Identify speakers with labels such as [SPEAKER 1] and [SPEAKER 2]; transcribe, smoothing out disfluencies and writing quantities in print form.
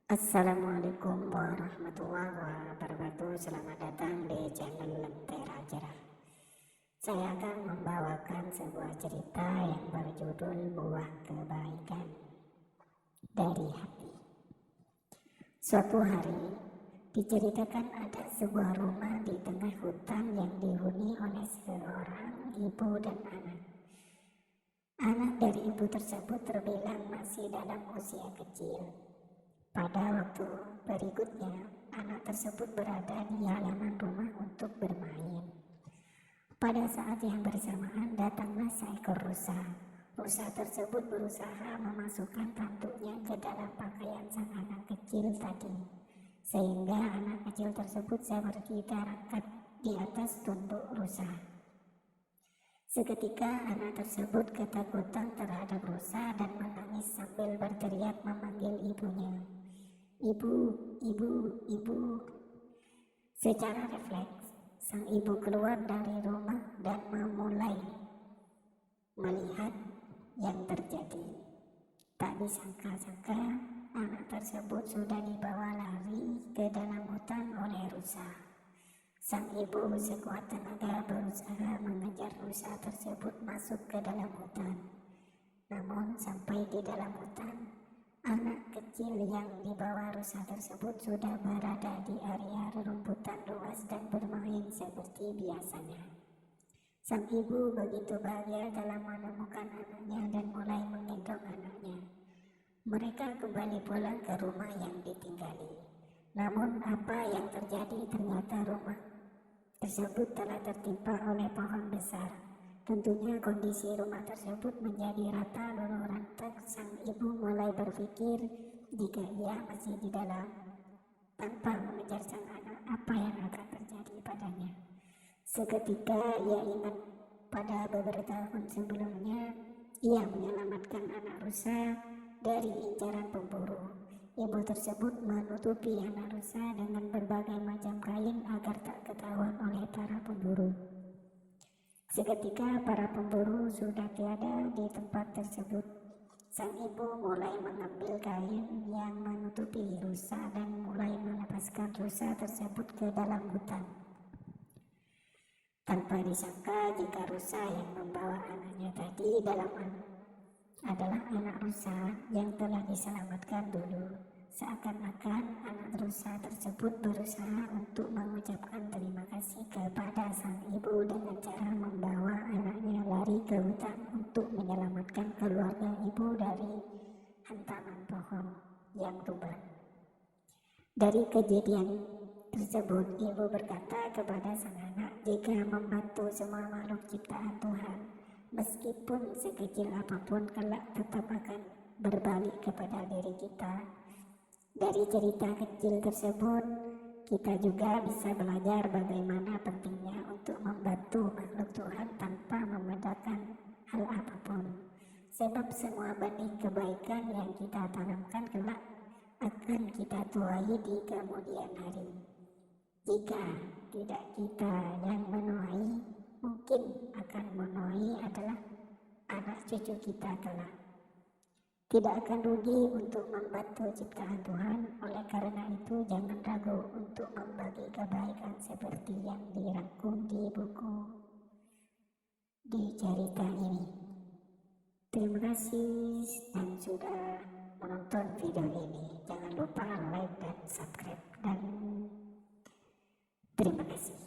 [SPEAKER 1] Assalamualaikum warahmatullahi wabarakatuh. Selamat datang di channel Lentera Cerah. Saya akan membawakan sebuah cerita yang berjudul Buah Kebaikan dari Hati. Suatu hari diceritakan ada sebuah rumah di tengah hutan yang dihuni oleh seorang ibu dan anak. Anak dari ibu tersebut terbilang masih dalam usia kecil. Pada waktu berikutnya, anak tersebut berada di halaman rumah untuk bermain. Pada saat yang bersamaan datanglah seekor rusa. Rusa tersebut berusaha memasukkan tanduknya ke dalam pakaian sang anak kecil tadi, sehingga anak kecil tersebut seperti terangkat di atas tunduk rusa. Seketika anak tersebut ketakutan terhadap rusa dan menangis sambil berteriak memanggil ibunya. Ibu, ibu, ibu. Secara refleks, sang ibu keluar dari rumah dan memulai melihat yang terjadi. Tak disangka-sangka, anak tersebut sudah dibawa lari ke dalam hutan oleh rusa. Sang ibu sekuat tenaga berusaha mengejar rusa tersebut masuk ke dalam hutan. Namun sampai di dalam hutan, anak kecil yang dibawa rusa tersebut sudah berada di area rerumputan luas dan bermain seperti biasanya. Sang ibu begitu bahagia dalam menemukan anaknya dan mulai menggendong anaknya. Mereka kembali pulang ke rumah yang ditinggali. Namun apa yang terjadi, ternyata rumah tersebut telah tertimpa oleh pohon besar. Tentunya kondisi rumah tersebut menjadi rata luluh lantak. Sang ibu mulai berpikir jika ia masih di dalam tanpa mengejar sang anak, apa yang akan terjadi padanya. Seketika ia ingat pada beberapa tahun sebelumnya ia menyelamatkan anak rusa dari incaran pemburu. Ibu tersebut menutupi anak rusa dengan berbagai macam kain agar tak ketahuan oleh para pemburu. Seketika para pemburu sudah tiada di tempat tersebut. Sang ibu mulai mengambil kain yang menutupi rusa dan mulai melepaskan rusa tersebut ke dalam hutan. Tanpa disangka jika rusa yang membawa anaknya tadi adalah anak rusa yang telah diselamatkan dulu. Seakan-akan anak rusa tersebut berusaha untuk mengucapkan terima kasih kepada sang ibu dengan cara membawa anaknya lari ke hutan untuk menyelamatkan keluarga ibu dari hantaman pohon yang tumbang. Dari kejadian tersebut, ibu berkata kepada sang anak, jika membantu semua makhluk ciptaan Tuhan, meskipun sekecil apapun, kelak tetap akan berbalik kepada diri kita. Dari cerita kecil tersebut, kita juga bisa belajar bagaimana pentingnya untuk membantu makhluk Tuhan tanpa membedakan hal apapun. Sebab semua benih kebaikan yang kita tanamkan kelak akan kita tuai di kemudian hari. Jika tidak kita yang menuai, mungkin akan menuai adalah anak cucu kita kelak. Tidak akan rugi untuk membantu ciptaan Tuhan. Oleh karena itu, jangan ragu untuk membagi kebaikan seperti yang dirangkum di buku di cerita ini. Terima kasih dan sudah menonton video ini. Jangan lupa like dan subscribe, dan terima kasih.